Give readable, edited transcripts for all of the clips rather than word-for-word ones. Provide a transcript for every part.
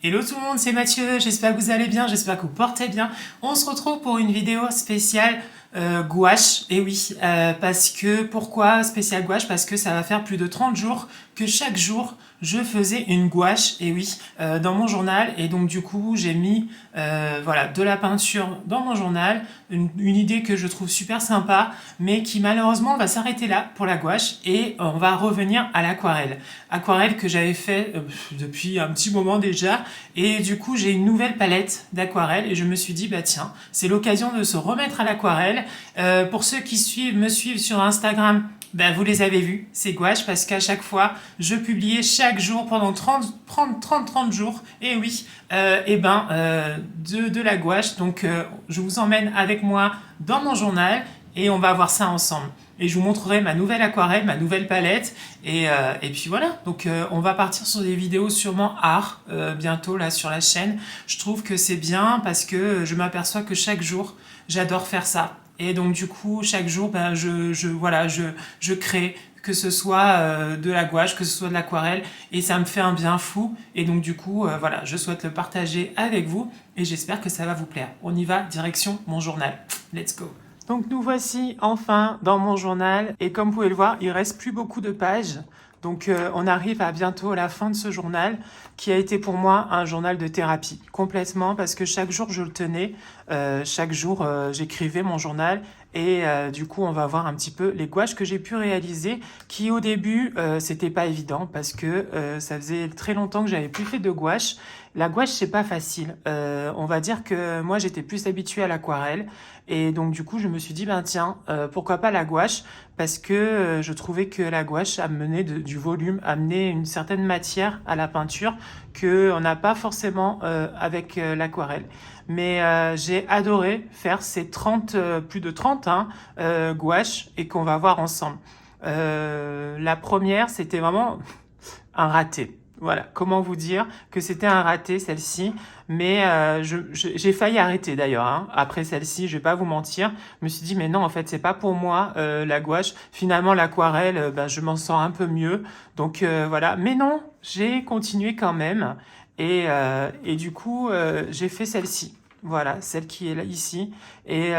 Hello tout le monde, c'est Mathieu, j'espère que vous allez bien, j'espère que vous portez bien. On se retrouve pour une vidéo spéciale gouache, et oui, pourquoi spéciale gouache? Parce que ça va faire plus de 30 jours que chaque jour je faisais une gouache, et oui, dans mon journal, et donc du coup j'ai mis voilà, de la peinture dans mon journal, une idée que je trouve super sympa, mais qui malheureusement va s'arrêter là pour la gouache, et on va revenir à l'aquarelle. Aquarelle que j'avais fait depuis un petit moment déjà, et du coup j'ai une nouvelle palette d'aquarelle, et je me suis dit bah tiens, c'est l'occasion de se remettre à l'aquarelle. Pour ceux qui me suivent sur Instagram, ben, vous les avez vus, ces gouaches, parce qu'à chaque fois, je publiais chaque jour pendant 30 jours, et oui, de la gouache. Donc, je vous emmène avec moi dans mon journal, et on va voir ça ensemble. Et je vous montrerai ma nouvelle aquarelle, ma nouvelle palette, et puis voilà. Donc, on va partir sur des vidéos sûrement art, bientôt, là, sur la chaîne. Je trouve que c'est bien, parce que je m'aperçois que chaque jour, j'adore faire ça. Et donc du coup, chaque jour, ben, je crée, que ce soit de la gouache, que ce soit de l'aquarelle, et ça me fait un bien fou. Et donc du coup, voilà, je souhaite le partager avec vous, et j'espère que ça va vous plaire. On y va, direction mon journal. Let's go. Donc nous voici enfin dans mon journal, et comme vous pouvez le voir, il reste plus beaucoup de pages. Donc on arrive à bientôt à la fin de ce journal qui a été pour moi un journal de thérapie complètement, parce que chaque jour je le tenais, chaque jour j'écrivais mon journal, et du coup on va voir un petit peu les gouaches que j'ai pu réaliser, qui au début c'était pas évident parce que ça faisait très longtemps que j'avais plus fait de gouache. La gouache c'est pas facile, on va dire que moi j'étais plus habituée à l'aquarelle, et donc du coup je me suis dit ben tiens, pourquoi pas la gouache, parce que je trouvais que la gouache amenait du volume, amenait une certaine matière à la peinture que on n'a pas forcément avec l'aquarelle. Mais j'ai adoré faire ces 30, plus de 30 hein, gouaches, et qu'on va voir ensemble. La première, c'était vraiment un raté. Voilà, comment vous dire que c'était un raté celle-ci, mais j'ai failli arrêter d'ailleurs. Hein. Après celle-ci, je vais pas vous mentir, je me suis dit mais non, en fait c'est pas pour moi la gouache. Finalement l'aquarelle, ben, je m'en sors un peu mieux, donc voilà. Mais non, j'ai continué quand même, et du coup j'ai fait celle-ci. Voilà, celle qui est là ici, et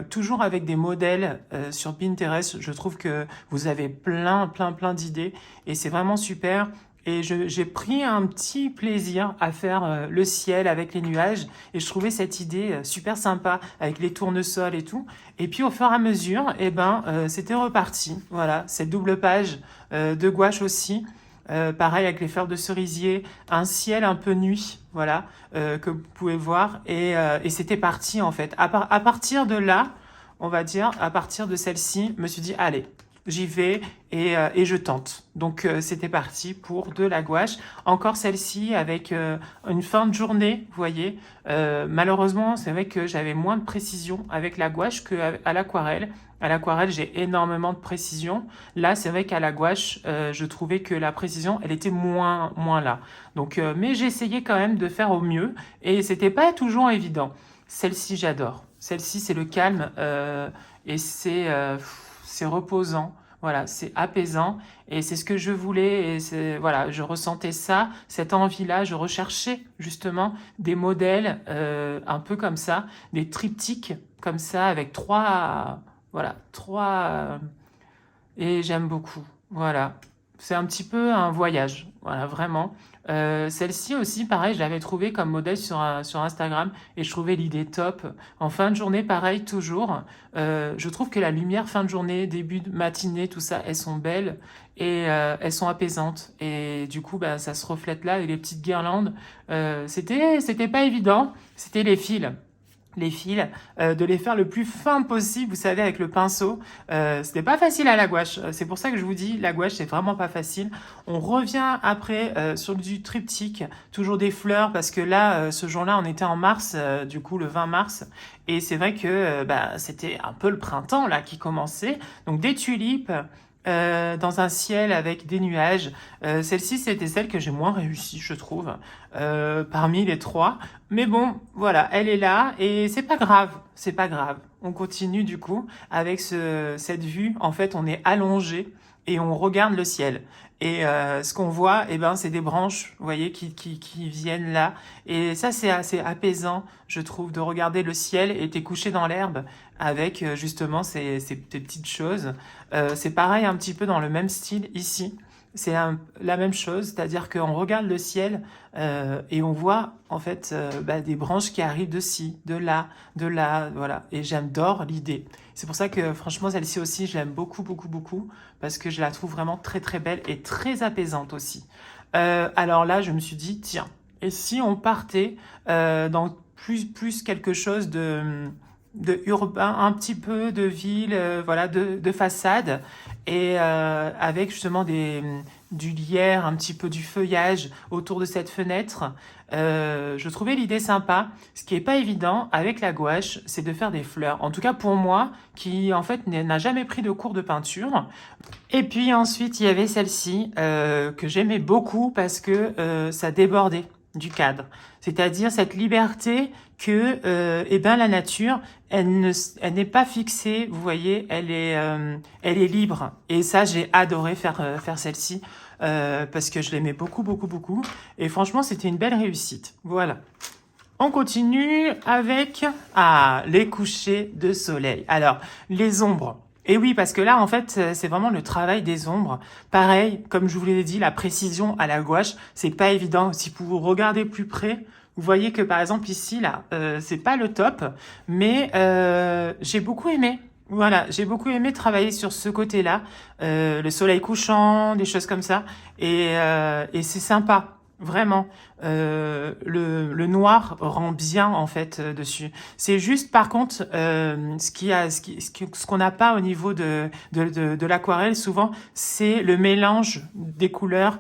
toujours avec des modèles sur Pinterest. Je trouve que vous avez plein d'idées, et c'est vraiment super. Et j'ai pris un petit plaisir à faire le ciel avec les nuages, et je trouvais cette idée super sympa avec les tournesols et tout. Et puis au fur et à mesure, eh ben, c'était reparti. Voilà, cette double page de gouache aussi. Pareil avec les fleurs de cerisier, un ciel un peu nuit, voilà, que vous pouvez voir, et c'était parti en fait. À partir de là, on va dire, à partir de celle-ci, je me suis dit, allez, j'y vais, et je tente. Donc c'était parti pour de la gouache. Encore celle-ci avec une fin de journée, vous voyez. Malheureusement, c'est vrai que j'avais moins de précision avec la gouache qu'à l'aquarelle. À l'aquarelle, j'ai énormément de précision. Là, c'est vrai qu'à la gouache, je trouvais que la précision, elle était moins là. Donc, mais j'ai essayé quand même de faire au mieux, et c'était pas toujours évident. Celle-ci, j'adore. Celle-ci, c'est le calme, et c'est reposant. Voilà, c'est apaisant, et c'est ce que je voulais, et voilà, je ressentais ça, cette envie-là. Je recherchais justement des modèles un peu comme ça, des triptyques comme ça avec trois, et j'aime beaucoup. Voilà, c'est un petit peu un voyage. Voilà, vraiment. Celle-ci aussi, pareil, je l'avais trouvée comme modèle sur Instagram, et je trouvais l'idée top. En fin de journée, pareil, toujours. Je trouve que la lumière, fin de journée, début de matinée, tout ça, elles sont belles, et elles sont apaisantes. Et du coup, bah, ça se reflète là, et les petites guirlandes. C'était pas évident. C'était les fils, de les faire le plus fin possible, vous savez, avec le pinceau. C'était pas facile à la gouache. C'est pour ça que je vous dis, la gouache, c'est vraiment pas facile. On revient après sur du triptyque, toujours des fleurs, parce que là, ce jour-là, on était en mars, du coup, le 20 mars. Et c'est vrai que bah, c'était un peu le printemps, là, qui commençait. Donc, des tulipes, dans un ciel avec des nuages. Celle-ci, c'était celle que j'ai moins réussi, je trouve, parmi les trois. Mais bon, voilà, elle est là, et c'est pas grave, c'est pas grave. On continue du coup avec cette vue. En fait, on est allongé. et on regarde le ciel. Et ce qu'on voit, eh ben, c'est des branches, vous voyez, qui viennent là. Et ça, c'est assez apaisant, je trouve, de regarder le ciel et t'es couché dans l'herbe avec justement ces petites choses. C'est pareil un petit peu dans le même style ici. C'est la même chose, c'est-à-dire qu'on regarde le ciel et on voit en fait des branches qui arrivent de ci, de là, voilà. Et j'adore l'idée. C'est pour ça que franchement celle-ci aussi, je l'aime beaucoup, beaucoup, beaucoup, parce que je la trouve vraiment très, très belle et très apaisante aussi. Alors là, je me suis dit, tiens, et si on partait dans plus quelque chose de urbain, un petit peu de ville, voilà, de façade, et avec justement du lierre, un petit peu du feuillage autour de cette fenêtre. Je trouvais l'idée sympa. Ce qui est pas évident avec la gouache, c'est de faire des fleurs. En tout cas pour moi, qui en fait n'a jamais pris de cours de peinture. Et puis ensuite, il y avait celle-ci que j'aimais beaucoup parce que ça débordait du cadre. C'est-à-dire cette liberté que la nature, elle n'est pas fixée, vous voyez, elle est libre. Et ça, j'ai adoré faire celle-ci parce que je l'aimais beaucoup, beaucoup, beaucoup. Et franchement, c'était une belle réussite. Voilà. On continue avec les couchers de soleil. Alors, les ombres. Et oui, parce que là, en fait, c'est vraiment le travail des ombres. Pareil, comme je vous l'ai dit, la précision à la gouache, c'est pas évident. Si vous regardez plus près, vous voyez que par exemple ici, là, c'est pas le top, mais j'ai beaucoup aimé. Voilà, j'ai beaucoup aimé travailler sur ce côté-là, le soleil couchant, des choses comme ça, et c'est sympa. Vraiment, le noir rend bien en fait dessus. C'est juste par contre ce qu'on n'a pas au niveau de l'aquarelle souvent, c'est le mélange des couleurs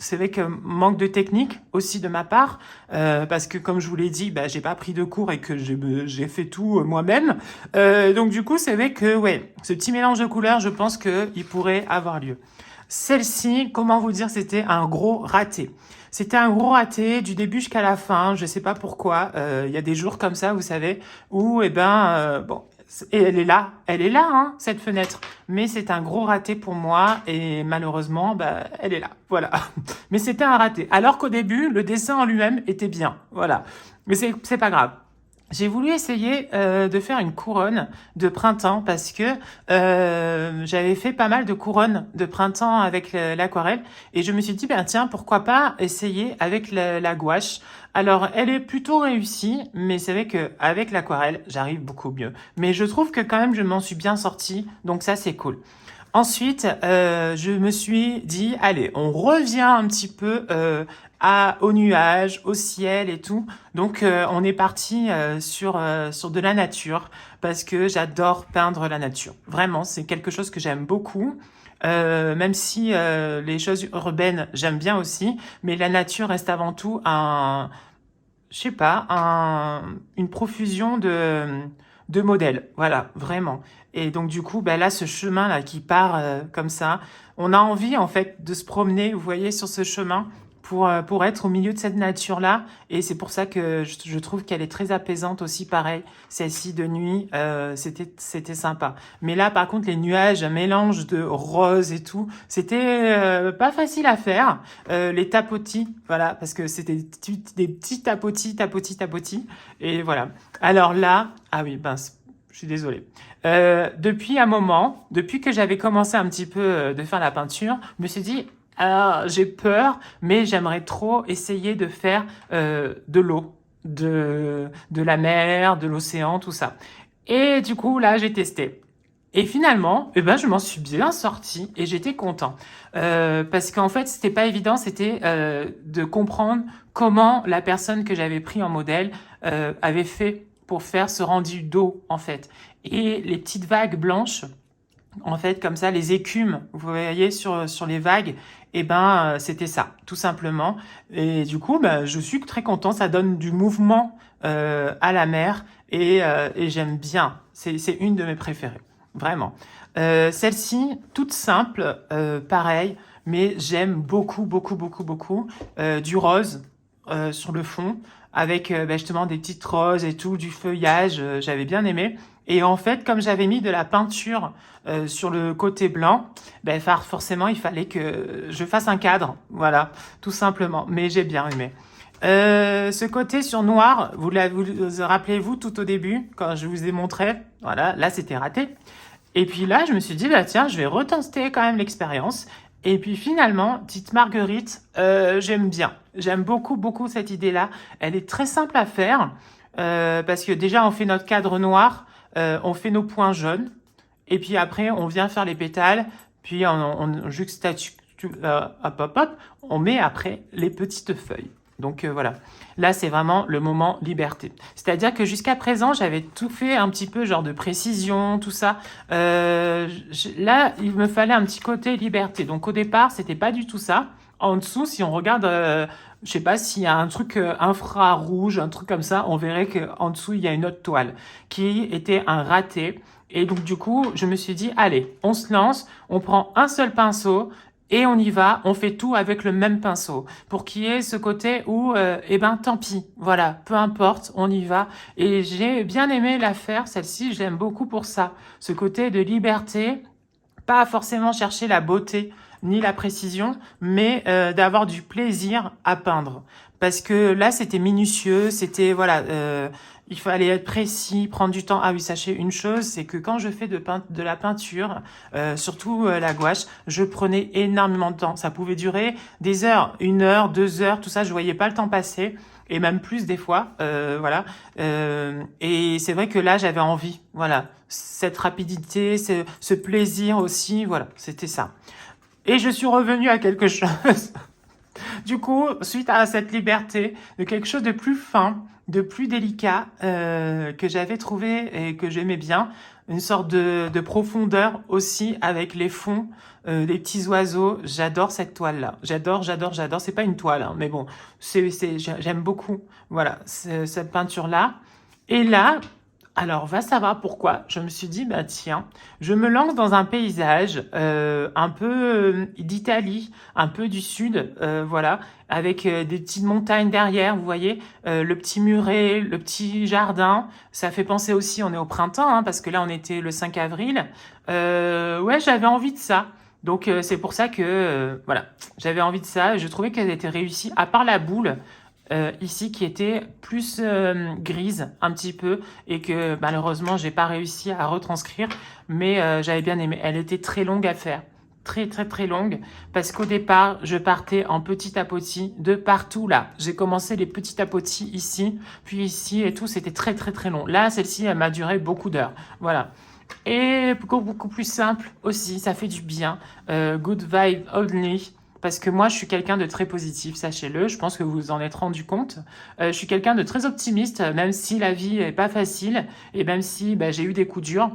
c'est vrai que manque de technique aussi de ma part, parce que comme je vous l'ai dit, j'ai pas pris de cours et que j'ai fait tout moi-même. Donc du coup, c'est vrai que ouais, ce petit mélange de couleurs, je pense que il pourrait avoir lieu. Celle-ci, comment vous dire, c'était un gros raté. C'était un gros raté du début jusqu'à la fin. Je sais pas pourquoi. Il y a des jours comme ça, vous savez, où bon, et elle est là, hein, cette fenêtre. Mais c'est un gros raté pour moi et malheureusement, elle est là. Voilà. Mais c'était un raté. Alors qu'au début, le dessin en lui-même était bien. Voilà. Mais c'est pas grave. J'ai voulu essayer de faire une couronne de printemps parce que j'avais fait pas mal de couronnes de printemps avec l'aquarelle et je me suis dit, tiens, pourquoi pas essayer avec la gouache. Alors, elle est plutôt réussie, mais c'est vrai qu'avec l'aquarelle, j'arrive beaucoup mieux. Mais je trouve que quand même, je m'en suis bien sortie, donc ça, c'est cool. Ensuite, je me suis dit, allez, on revient un petit peu aux nuages, au ciel et tout. Donc, on est parti sur de la nature parce que j'adore peindre la nature. Vraiment, c'est quelque chose que j'aime beaucoup. Même si les choses urbaines, j'aime bien aussi, mais la nature reste avant tout une profusion de modèles. Voilà, vraiment. Et donc du coup, là, ce chemin là qui part comme ça, on a envie en fait de se promener, vous voyez, sur ce chemin pour être au milieu de cette nature-là. Et c'est pour ça que je trouve qu'elle est très apaisante aussi, pareil. Celle-ci de nuit, c'était sympa. Mais là, par contre, les nuages, un mélange de rose et tout, c'était pas facile à faire. Les tapotis, voilà, parce que c'était des petits tapotis. Et voilà. Alors là, ah oui, je suis désolée. Depuis un moment, depuis que j'avais commencé un petit peu de faire la peinture, je me suis dit, alors, j'ai peur, mais j'aimerais trop essayer de faire de l'eau, de la mer, de l'océan, tout ça. Et du coup, là, j'ai testé. Et finalement, je m'en suis bien sortie et j'étais content. Parce qu'en fait, c'était pas évident, c'était de comprendre comment la personne que j'avais pris en modèle avait fait pour faire ce rendu d'eau, en fait. Et les petites vagues blanches, en fait, comme ça, les écumes, vous voyez, sur les vagues, c'était ça, tout simplement. Et du coup, je suis très content, ça donne du mouvement à la mer et j'aime bien. C'est une de mes préférées, vraiment. Celle-ci, toute simple, pareil, mais j'aime beaucoup, beaucoup, beaucoup, beaucoup du rose. sur le fond, avec justement des petites roses et tout, du feuillage, j'avais bien aimé. Et en fait, comme j'avais mis de la peinture sur le côté blanc, forcément, il fallait que je fasse un cadre, voilà, tout simplement. Mais j'ai bien aimé. Ce côté sur noir, vous rappelez-vous tout au début, quand je vous ai montré, voilà, là c'était raté. Et puis là, je me suis dit, tiens, je vais retenter quand même l'expérience. Et puis finalement, petite marguerite, j'aime bien. J'aime beaucoup, beaucoup cette idée-là. Elle est très simple à faire, parce que déjà, on fait notre cadre noir, on fait nos points jaunes, et puis après, on vient faire les pétales, puis on juxtapose, on met après les petites feuilles. Donc voilà, là c'est vraiment le moment liberté. C'est-à-dire que jusqu'à présent, j'avais tout fait un petit peu genre de précision, tout ça. Là, il me fallait un petit côté liberté. Donc au départ, c'était pas du tout ça. En dessous, si on regarde, je sais pas s'il y a un truc infrarouge, un truc comme ça, on verrait qu'en dessous, il y a une autre toile qui était un raté. Et donc du coup, je me suis dit, allez, on se lance, on prend un seul pinceau, et on y va, on fait tout avec le même pinceau. Pour qu'il y ait ce côté où, tant pis, voilà, peu importe, on y va. Et j'ai bien aimé la faire, celle-ci, je l'aime beaucoup pour ça. Ce côté de liberté, pas forcément chercher la beauté ni la précision, mais d'avoir du plaisir à peindre. Parce que là, c'était minutieux, c'était, voilà, il fallait être précis, prendre du temps. Ah oui, sachez une chose, c'est que quand je fais de la peinture, surtout la gouache, je prenais énormément de temps. Ça pouvait durer des heures, 1 heure, 2 heures, tout ça, je voyais pas le temps passer. Et même plus des fois, voilà. Et c'est vrai que là, j'avais envie, voilà, cette rapidité, ce plaisir aussi, voilà, c'était ça. Et je suis revenue à quelque chose. Du coup, suite à cette liberté, de quelque chose de plus fin, de plus délicat, que j'avais trouvé et que j'aimais bien, une sorte de profondeur aussi avec les fonds, des petits oiseaux. J'adore cette toile-là. J'adore, j'adore, j'adore. C'est pas une toile, hein, mais bon, j'aime beaucoup. Voilà, cette peinture-là. Et là, alors, va savoir pourquoi. Je me suis dit, tiens, je me lance dans un paysage un peu d'Italie, un peu du sud, voilà, avec des petites montagnes derrière, vous voyez, le petit muret, le petit jardin. Ça fait penser aussi, on est au printemps, hein, parce que là, on était le 5 avril. Ouais, j'avais envie de ça. Donc, c'est pour ça que, voilà, j'avais envie de ça. Je trouvais qu'elle était réussie, à part la boule. Ici qui était plus grise un petit peu et que malheureusement j'ai pas réussi à retranscrire, mais j'avais bien aimé. Elle était très longue à faire, très très très longue, parce qu'au départ je partais en petit à petit de partout. Là j'ai commencé les petits tapotis ici, puis ici et tout, c'était très très très long. Là celle-ci elle m'a duré beaucoup d'heures, voilà. Et beaucoup plus simple aussi, ça fait du bien. Good vibe only. Parce que moi, je suis quelqu'un de très positif, sachez-le. Je pense que vous vous en êtes rendu compte. Je suis quelqu'un de très optimiste, même si la vie est pas facile et même si j'ai eu des coups durs.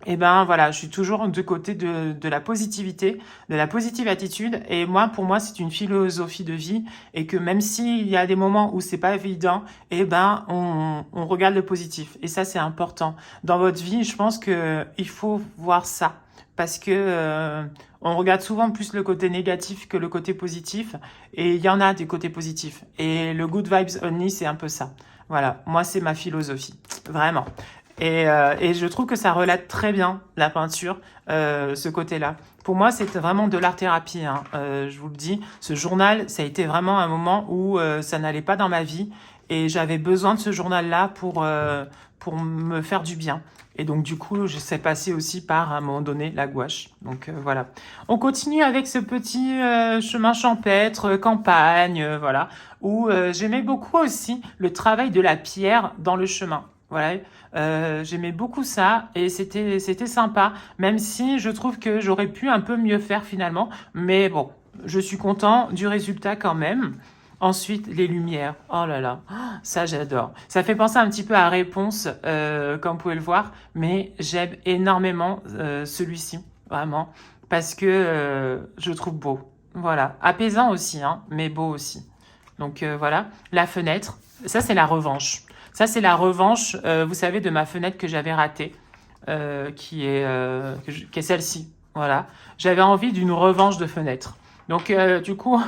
Et voilà, je suis toujours du côté de la positivité, de la positive attitude. Et moi, pour moi, c'est une philosophie de vie et que même s'il y a des moments où c'est pas évident, on regarde le positif. Et ça, c'est important. Dans votre vie, je pense que il faut voir ça parce que on regarde souvent plus le côté négatif que le côté positif. Et il y en a des côtés positifs. Et le good vibes only, c'est un peu ça. Voilà, moi, c'est ma philosophie. Vraiment. Et je trouve que ça relate très bien la peinture, ce côté-là. Pour moi, c'est vraiment de l'art-thérapie, hein. Je vous le dis. Ce journal, ça a été vraiment un moment où ça n'allait pas dans ma vie. Et j'avais besoin de ce journal-là pour me faire du bien. Et donc, du coup, je sais passer aussi par, à un moment donné, la gouache. Donc, voilà. On continue avec ce petit chemin champêtre, campagne, voilà. Où j'aimais beaucoup aussi le travail de la pierre dans le chemin. Voilà, j'aimais beaucoup ça et c'était sympa, même si je trouve que j'aurais pu un peu mieux faire finalement, mais bon, je suis content du résultat quand même. Ensuite, les lumières, oh là là, ça j'adore. Ça fait penser un petit peu à Réponse, comme vous pouvez le voir, mais j'aime énormément celui-ci, vraiment, parce que je le trouve beau. Voilà, apaisant aussi, hein, mais beau aussi. Donc voilà, la fenêtre, ça c'est la revanche. Ça, c'est la revanche, vous savez, de ma fenêtre que j'avais ratée, qui est celle-ci. Voilà. J'avais envie d'une revanche de fenêtre. Donc, du coup,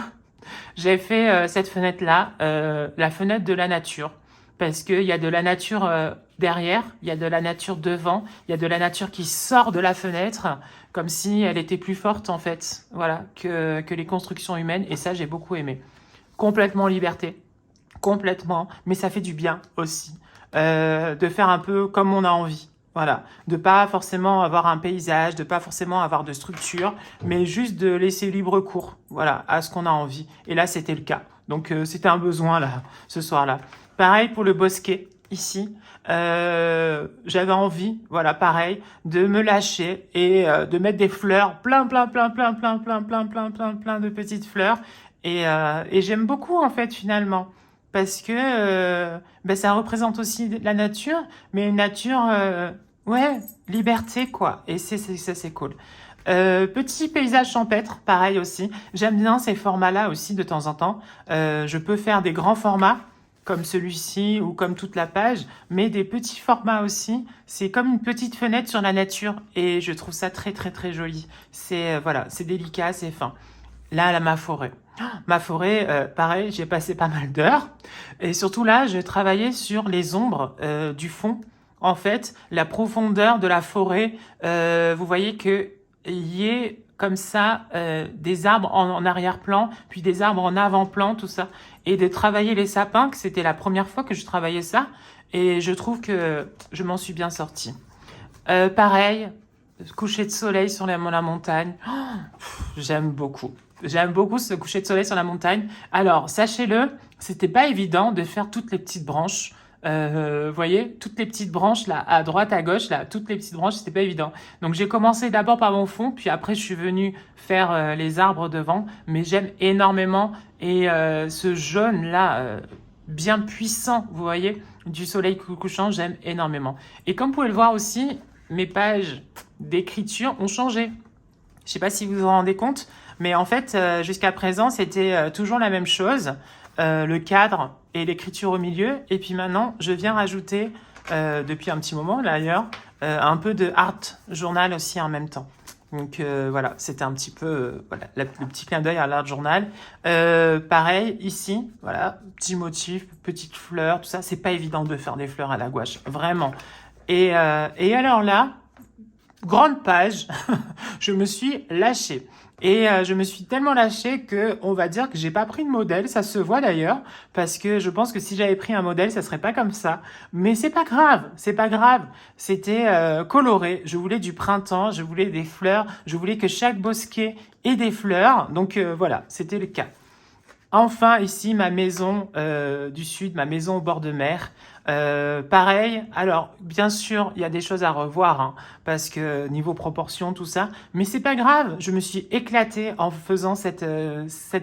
J'ai fait cette fenêtre-là, la fenêtre de la nature, parce qu'il y a de la nature derrière, il y a de la nature devant, il y a de la nature qui sort de la fenêtre, comme si elle était plus forte en fait, voilà, que les constructions humaines, et ça j'ai beaucoup aimé. Complètement liberté, complètement, mais ça fait du bien aussi, de faire un peu comme on a envie. Voilà, de pas forcément avoir un paysage, de pas forcément avoir de structure, mais juste de laisser libre cours, voilà, à ce qu'on a envie. Et là, c'était le cas. Donc, c'était un besoin là, ce soir-là. Pareil pour le bosquet ici. J'avais envie, voilà, pareil, de me lâcher et de mettre des fleurs, plein de petites fleurs. Et j'aime beaucoup en fait finalement parce que ben, ça représente aussi la nature, mais une nature, ouais, liberté quoi. Et ça c'est cool. Petit paysage champêtre, pareil aussi. J'aime bien ces formats-là aussi de temps en temps. Je peux faire des grands formats comme celui-ci ou comme toute la page, mais des petits formats aussi. C'est comme une petite fenêtre sur la nature et je trouve ça très joli. C'est voilà, c'est délicat, c'est fin. Là, ma forêt. Ma forêt, pareil, j'ai passé pas mal d'heures. Et surtout là, je travaillais sur les ombres du fond. En fait, la profondeur de la forêt, vous voyez que il y ait comme ça des arbres en arrière-plan, puis des arbres en avant-plan, tout ça. Et de travailler les sapins, que c'était la première fois que je travaillais ça. Et je trouve que je m'en suis bien sortie. Pareil, coucher de soleil sur la montagne. Oh, j'aime beaucoup. J'aime beaucoup ce coucher de soleil sur la montagne. Alors, sachez-le, c'était pas évident de faire toutes les petites branches. Vous voyez, toutes les petites branches là, à droite, à gauche, là, toutes les petites branches, c'était pas évident. Donc j'ai commencé d'abord par mon fond, puis après je suis venue faire les arbres devant. Mais j'aime énormément et ce jaune là, bien puissant, vous voyez, du soleil couchant, j'aime énormément. Et comme vous pouvez le voir aussi, mes pages d'écriture ont changé. Je sais pas si vous vous rendez compte, mais en fait, jusqu'à présent, c'était toujours la même chose, le cadre et l'écriture au milieu. Et puis maintenant, je viens rajouter, depuis un petit moment d'ailleurs, un peu de art journal aussi en même temps. Donc voilà, c'était un petit peu voilà, le petit clin d'œil à l'art journal. Pareil, ici, voilà, petit motif, petite fleur, tout ça. C'est pas évident de faire des fleurs à la gouache, vraiment. Et alors là, grande page, je me suis lâchée. Et je me suis tellement lâchée que on va dire que j'ai pas pris de modèle, ça se voit d'ailleurs, parce que je pense que si j'avais pris un modèle, ça serait pas comme ça. Mais c'est pas grave, c'est pas grave. C'était coloré. Je voulais du printemps, je voulais des fleurs, je voulais que chaque bosquet ait des fleurs. Donc voilà, c'était le cas. Enfin, ici, ma maison du sud, ma maison au bord de mer. Pareil, alors bien sûr, il y a des choses à revoir, hein, parce que niveau proportion, tout ça, mais c'est pas grave, je me suis éclatée en faisant cette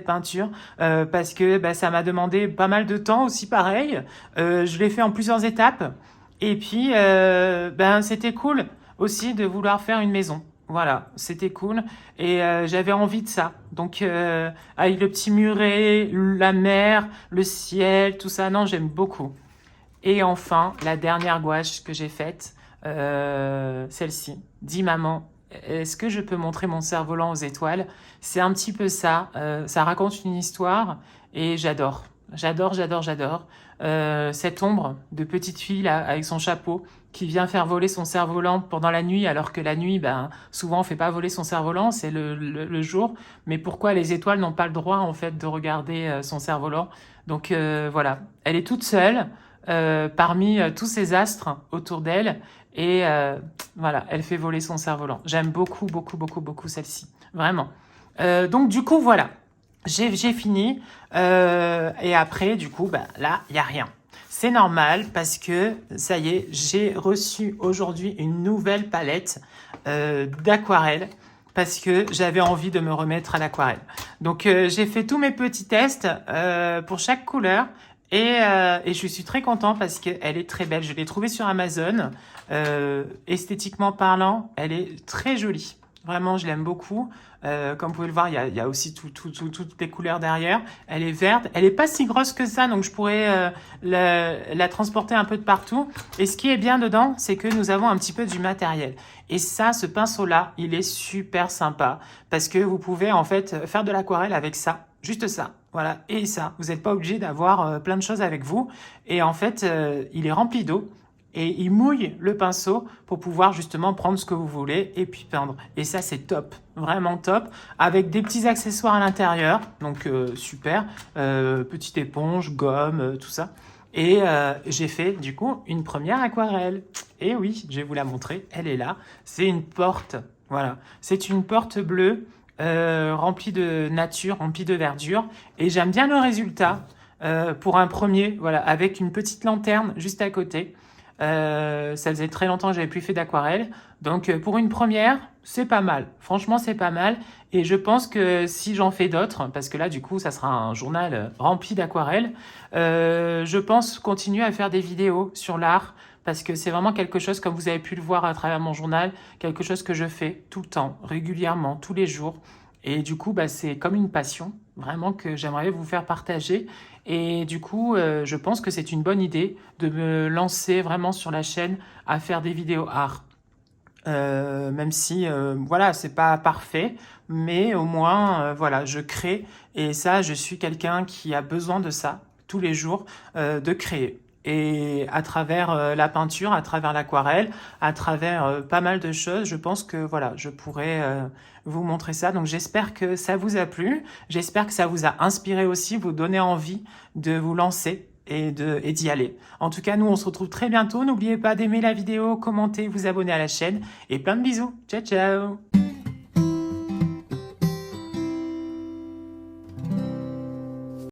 peinture, parce que bah, ça m'a demandé pas mal de temps aussi, pareil. Je l'ai fait en plusieurs étapes, et puis ben, c'était cool aussi de vouloir faire une maison. Voilà, c'était cool et j'avais envie de ça. Donc avec le petit muret, la mer, le ciel, tout ça, non, j'aime beaucoup. Et enfin, la dernière gouache que j'ai faite, celle-ci. Dis maman, est-ce que je peux montrer mon cerf-volant aux étoiles? C'est un petit peu ça. Ça raconte une histoire et j'adore. J'adore. Cette ombre de petite fille là, avec son chapeau qui vient faire voler son cerf-volant pendant la nuit, alors que la nuit, ben, souvent on fait pas voler son cerf-volant, c'est le jour. Mais pourquoi les étoiles n'ont pas le droit en fait de regarder son cerf-volant? Donc voilà, elle est toute seule parmi tous ces astres autour d'elle et voilà, elle fait voler son cerf-volant. J'aime beaucoup celle-ci, vraiment. Donc du coup voilà. J'ai fini et après du coup bah, là il y a rien. C'est normal parce que ça y est, j'ai reçu aujourd'hui une nouvelle palette d'aquarelle parce que j'avais envie de me remettre à l'aquarelle. Donc j'ai fait tous mes petits tests pour chaque couleur et je suis très content parce qu'elle est très belle. Je l'ai trouvée sur Amazon. Esthétiquement parlant, elle est très jolie. Vraiment, je l'aime beaucoup. Comme vous pouvez le voir, il y a aussi toutes les couleurs derrière. Elle est verte. Elle est pas si grosse que ça, donc je pourrais la transporter un peu de partout. Et ce qui est bien dedans, c'est que nous avons un petit peu du matériel. Et ça, ce pinceau-là, il est super sympa parce que vous pouvez en fait faire de l'aquarelle avec ça. juste ça, voilà, et ça. Vous n'êtes pas obligé d'avoir plein de choses avec vous. Et en fait, il est rempli d'eau et il mouille le pinceau pour pouvoir justement prendre ce que vous voulez et puis peindre. Et ça, c'est top, vraiment top, avec des petits accessoires à l'intérieur, donc super, petite éponge, gomme, tout ça. Et j'ai fait du coup une première aquarelle. Et oui, je vais vous la montrer, elle est là. C'est une porte, voilà, c'est une porte bleue remplie de nature, remplie de verdure. Et j'aime bien le résultat pour un premier, voilà, avec une petite lanterne juste à côté. Ça faisait très longtemps que j'avais plus fait d'aquarelle. Donc pour une première, c'est pas mal. Franchement, c'est pas mal. Et je pense que si j'en fais d'autres, parce que là, du coup, ça sera un journal rempli d'aquarelles, je pense continuer à faire des vidéos sur l'art, parce que c'est vraiment quelque chose, comme vous avez pu le voir à travers mon journal, quelque chose que je fais tout le temps, régulièrement, tous les jours. Et du coup, bah, c'est comme une passion, vraiment, que j'aimerais vous faire partager. Et du coup, je pense que c'est une bonne idée de me lancer vraiment sur la chaîne à faire des vidéos art. Même si, voilà, c'est pas parfait, mais au moins, voilà, je crée. Et ça, je suis quelqu'un qui a besoin de ça tous les jours, de créer. Et à travers la peinture, à travers l'aquarelle, à travers pas mal de choses, je pense que voilà, je pourrais vous montrer ça. Donc j'espère que ça vous a plu. J'espère que ça vous a inspiré aussi, vous donner envie de vous lancer et d'y aller. En tout cas, nous, on se retrouve très bientôt. N'oubliez pas d'aimer la vidéo, commenter, vous abonner à la chaîne et plein de bisous. Ciao, ciao!